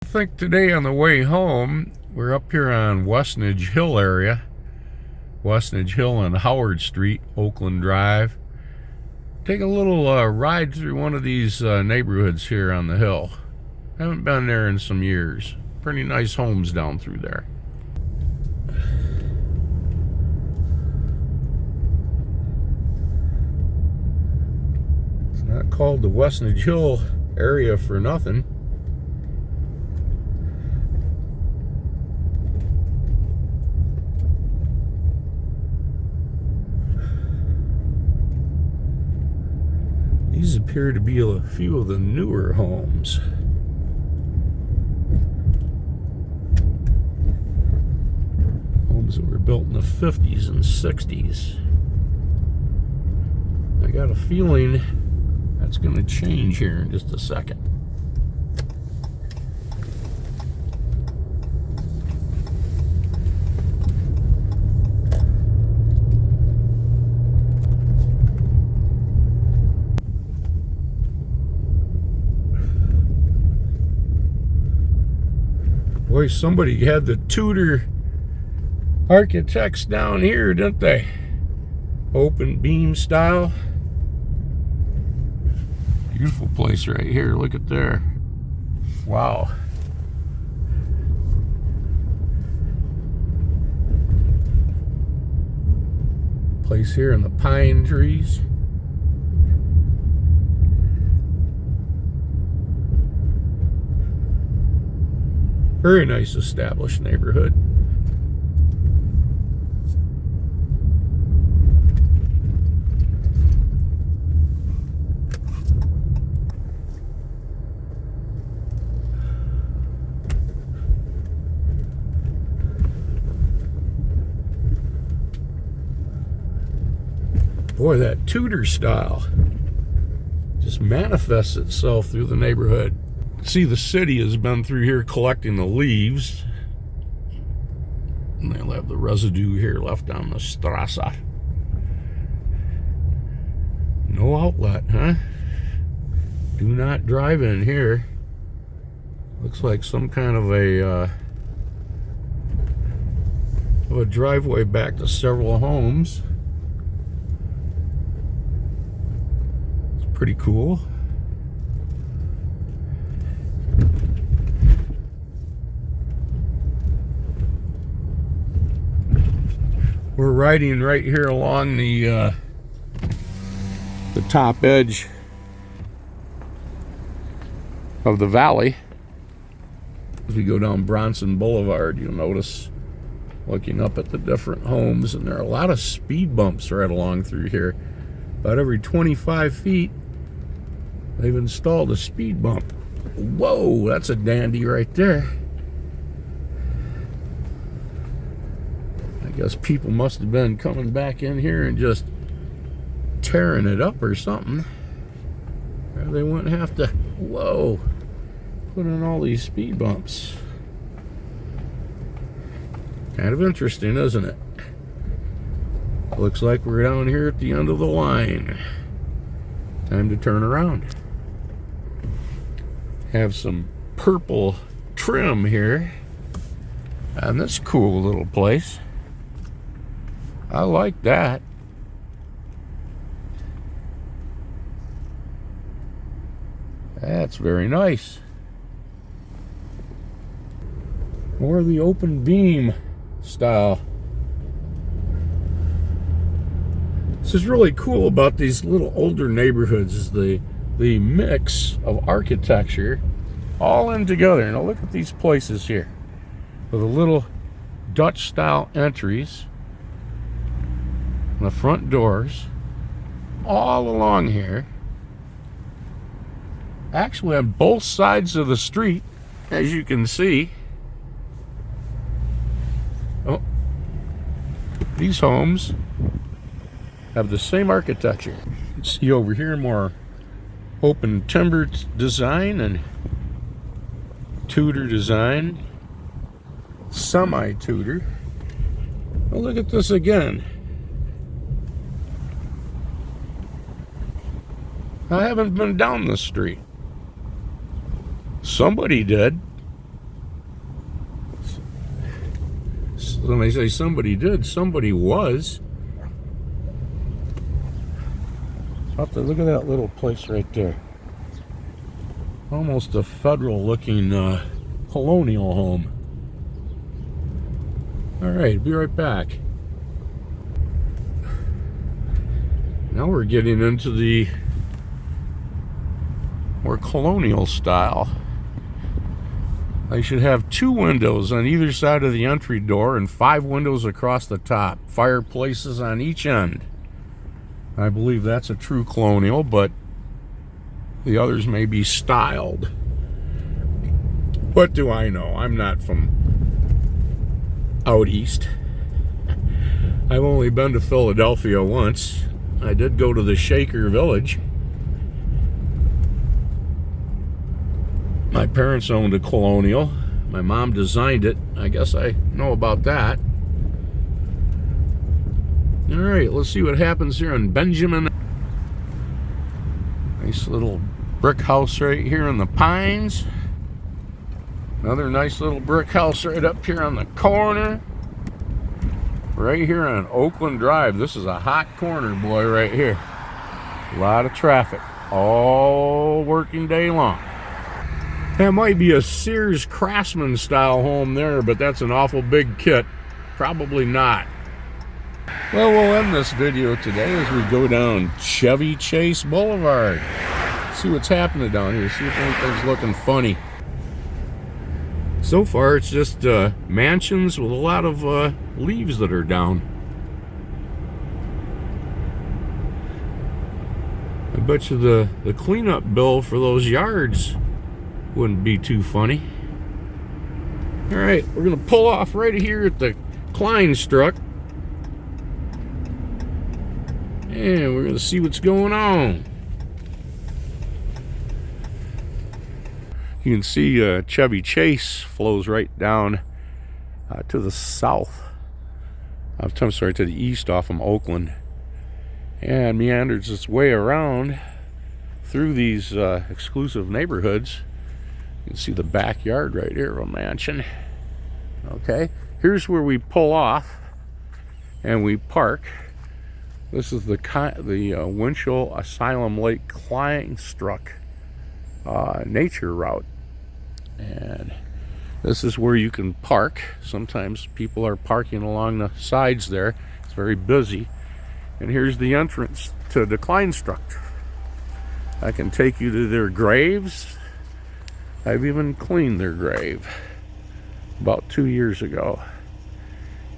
I think today on the way home, we're up here on Westnedge Hill area. Westnedge Hill and Howard Street, Oakland Drive. Take a little ride through one of these neighborhoods here on the hill. Haven't been there in some years. Pretty nice homes down through there. It's not called the Westnedge Hill area for nothing. These appear to be a few of the newer homes. Homes that were built in the 50s and 60s. I got a feeling that's going to change here in just a second. Boy, somebody had the Tudor architects down here, didn't they? Open beam style. Beautiful place right here. Look at there. Wow. Place here in the pine trees. Very nice established neighborhood. Boy, that Tudor style just manifests itself through the neighborhood. See, the city has been through here collecting the leaves, and they'll have the residue here left on the strasse. No outlet, huh? Do not drive in here. Looks like some kind of a driveway back to several homes. It's pretty cool. We're riding right here along the top edge of the valley. As we go down Bronson Boulevard, you'll notice, looking up at the different homes, and there are a lot of speed bumps right along through here. About every 25 feet, they've installed a speed bump. Whoa, that's a dandy right there. I guess people must have been coming back in here and just tearing it up or something. Or they wouldn't have to, whoa, put in all these speed bumps. Kind of interesting, isn't it? Looks like we're down here at the end of the line. Time to turn around. Have some purple trim here on this cool little place. I like that. That's very nice. More of the open beam style. This is really cool about these little older neighborhoods, is the mix of architecture all in together. Now look at these places here with the little Dutch style entries. The front doors all along here, actually on both sides of the street, as you can see. Oh, these homes have the same architecture. You can see over here more open timber design and Tudor design, semi-Tudor. Well, look at this again. I haven't been down this street. Somebody did. when I say somebody did, somebody was. Look at that little place right there. Almost a federal-looking colonial home. All right, be right back. Now we're getting into the more colonial style. They should have 2 windows on either side of the entry door and 5 windows across the top. Fireplaces on each end. I believe that's a true colonial, but the others may be styled. What do I know? I'm not from out east. I've only been to Philadelphia once. I did go to the Shaker Village. My parents owned a colonial. My mom designed it. I guess I know about that. All right, let's see what happens here on Benjamin. Nice little brick house right here in the Pines. Another nice little brick house right up here on the corner. Right here on Oakland Drive. This is a hot corner, boy, right here. A lot of traffic all working day long. That might be a Sears Craftsman style home there, but that's an awful big kit. Probably not. Well, we'll end this video today as we go down Chevy Chase Boulevard. See what's happening down here. See if anything's looking funny. So far, it's just mansions with a lot of leaves that are down. I bet you the cleanup bill for those yards wouldn't be too funny. All right, we're going to pull off right here at the Kleinstruck. And we're going to see what's going on. You can see Chevy Chase flows right down to the south. I'm sorry, to the east off from Oakland. And meanders its way around through these exclusive neighborhoods. You can see the backyard right here of a mansion. Okay, here's where we pull off and we park. This is the Winchell Asylum Lake Kleinstruck nature route, and this is where you can park. Sometimes people are parking along the sides there. It's very busy. And here's the entrance to the Kleinstruck. I can take you to their graves. I've even cleaned their grave about 2 years ago.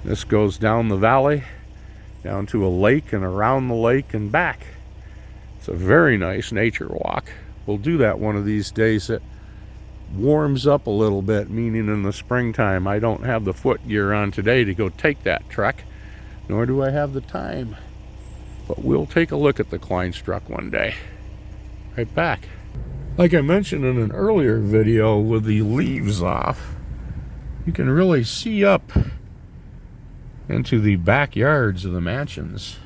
This goes down the valley, down to a lake and around the lake and back. It's a very nice nature walk. We'll do that one of these days. It warms up a little bit, meaning in the springtime. I don't have the foot gear on today to go take that trek, nor do I have the time. But we'll take a look at the Kleinstruck one day. Right back. Like I mentioned in an earlier video with the leaves off, you can really see up into the backyards of the mansions.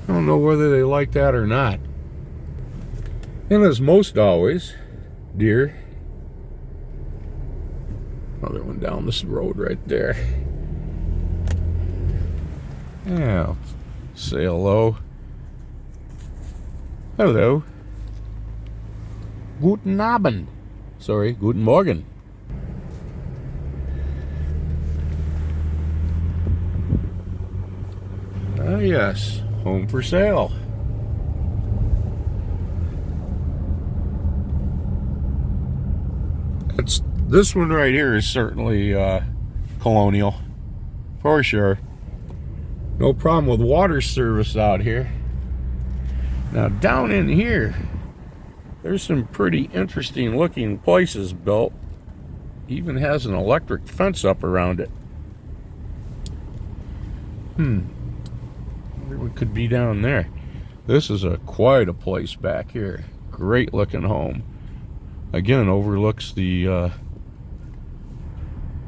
I don't know whether they like that or not. And as most always, deer. Another one down this road right there. Yeah, I'll say hello. Hello. Guten Abend. Sorry, guten Morgen. Ah, yes, home for sale. This one right here is certainly colonial, for sure. No problem with water service out here. Now down in here, there's some pretty interesting looking places built. Even has an electric fence up around it. Wonder what could be down there. This is quite a place back here. Great looking home. Again, overlooks the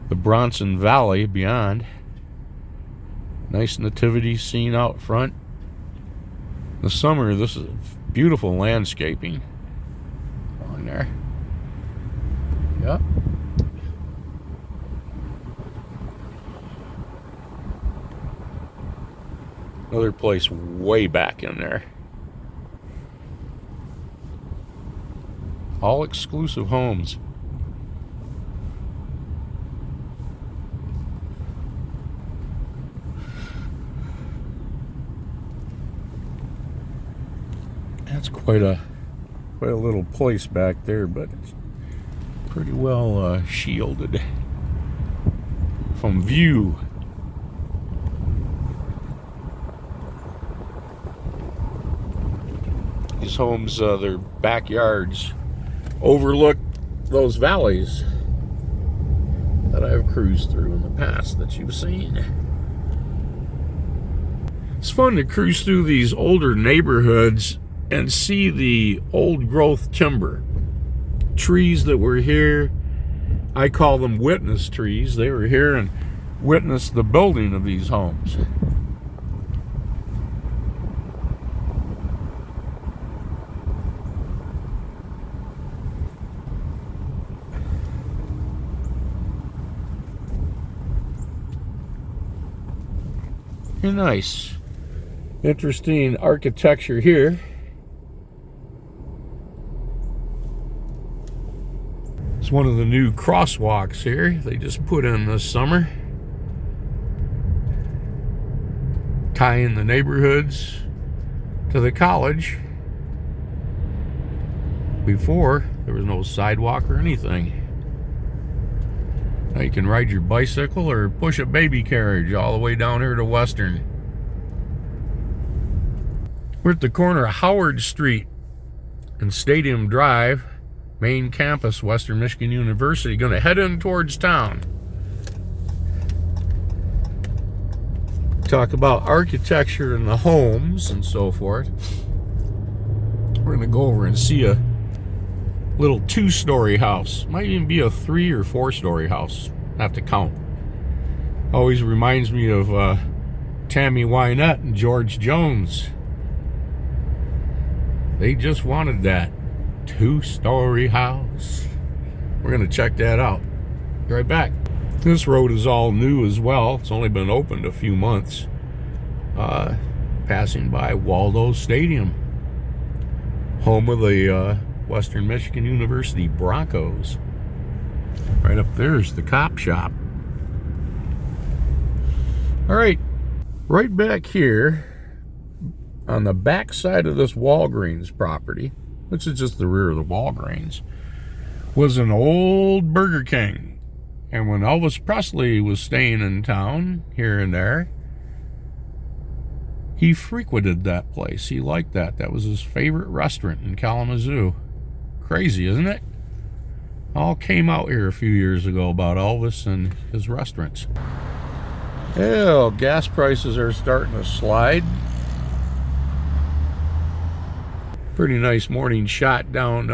Bronson Valley beyond. Nice nativity scene out front. In the summer, this is beautiful landscaping on there. Yep. Another place way back in there. All exclusive homes. That's quite a little place back there, but it's pretty well shielded from view. These homes, their backyards overlook those valleys that I've cruised through in the past that you've seen. It's fun to cruise through these older neighborhoods and see the old growth timber. Trees that were here, I call them witness trees. They were here and witnessed the building of these homes. Nice. Interesting architecture here. It's one of the new crosswalks here they just put in this summer, tying the neighborhoods to the college. Before, there was no sidewalk or anything. Now you can ride your bicycle or push a baby carriage all the way down here to Western. We're at the corner of Howard Street and Stadium Drive, main campus, Western Michigan University. Going to head in towards town. Talk about architecture and the homes and so forth. We're going to go over and see a little 2-story house. Might even be a 3 or 4-story house. Have to count. Always reminds me of Tammy Wynette and George Jones. They just wanted that 2-story house. We're going to check that out. Be right back. This road is all new as well. It's only been opened a few months. Passing by Waldo Stadium, home of the Western Michigan University Broncos. Right up there's the cop shop. All right, right back here on the back side of this Walgreens property, which is just the rear of the Walgreens, was an old Burger King. And when Elvis Presley was staying in town here and there, he frequented that place. He liked that. That was his favorite restaurant in Kalamazoo. Crazy, isn't it? All came out here a few years ago about Elvis and his restaurants. Well, gas prices are starting to slide. Pretty nice morning shot down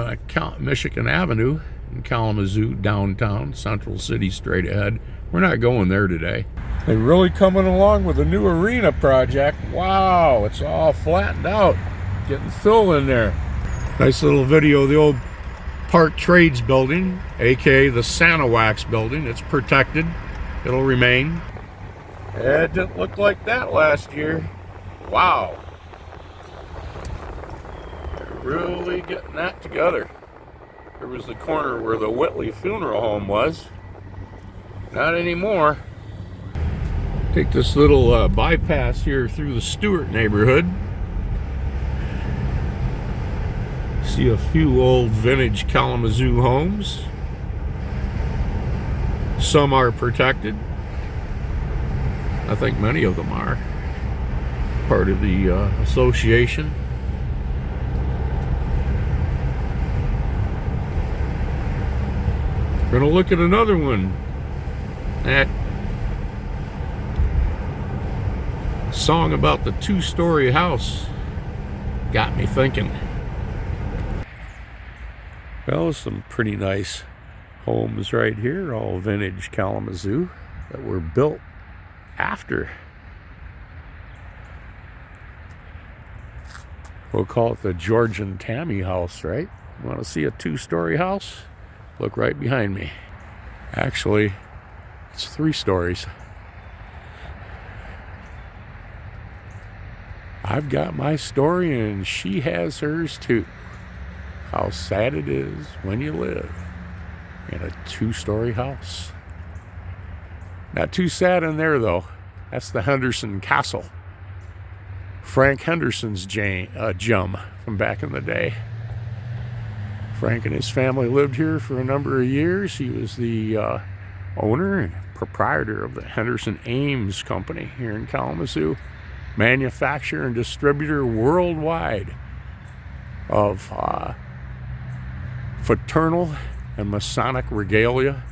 Michigan Avenue in Kalamazoo, downtown, Central City, straight ahead. We're not going there today. They're really coming along with the new arena project. Wow, it's all flattened out. Getting fill in there. Nice little video of the old Park Trades building, aka the Sanawax building. It's protected. It'll remain. It didn't look like that last year. Wow. They're really getting that together. There was the corner where the Whitley Funeral Home was. Not anymore. Take this little bypass here through the Stewart neighborhood. See a few old vintage Kalamazoo homes. Some are protected. I think many of them are. Part of the association. We're going to look at another one. That song about the 2-story house got me thinking. Well, some pretty nice homes right here, all vintage Kalamazoo, that were built after. We'll call it the George and Tammy house, right? You want to see a 2-story house? Look right behind me. Actually, it's 3 stories. I've got my story and she has hers too. How sad it is when you live in a 2-story house. Not too sad in there though. That's the Henderson Castle. Frank Henderson's gem from back in the day. Frank and his family lived here for a number of years. He was the owner and proprietor of the Henderson Ames Company here in Kalamazoo. Manufacturer and distributor worldwide of fraternal and Masonic regalia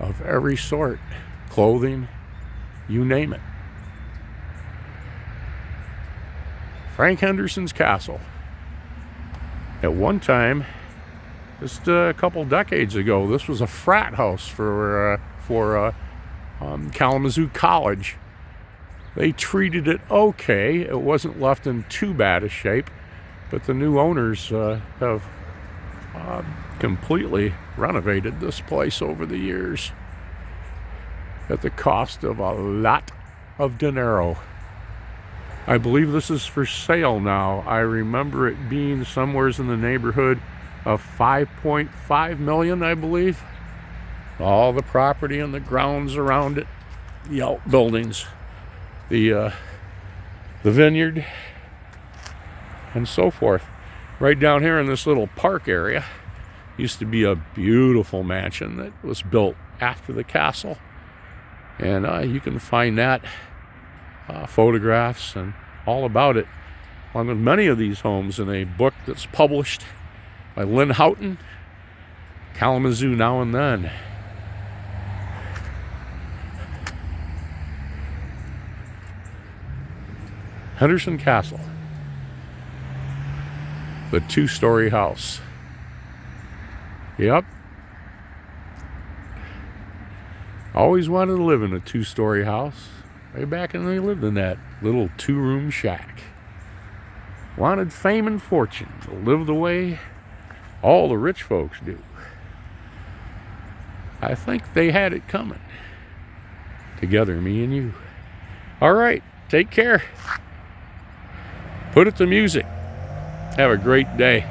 of every sort. Clothing, you name it. Frank Henderson's Castle. At one time, just a couple decades ago, this was a frat house for Kalamazoo College. They treated it okay. It wasn't left in too bad a shape, but the new owners have completely renovated this place over the years at the cost of a lot of dinero. I believe this is for sale now. I remember it being somewhere in the neighborhood of $5.5 million, I believe. All the property and the grounds around it, the outbuildings, the vineyard, and so forth. Right down here in this little park area used to be a beautiful mansion that was built after the castle. And you can find that photographs and all about it, along with many of these homes, in a book that's published by Lynn Houghton, Kalamazoo Now and Then. Henderson Castle, the 2-story house. Yep. Always wanted to live in a 2-story house. Way back when they lived in that little 2-room shack. Wanted fame and fortune to live the way all the rich folks do. I think they had it coming. Together, me and you. All right, take care. Put it to music. Have a great day.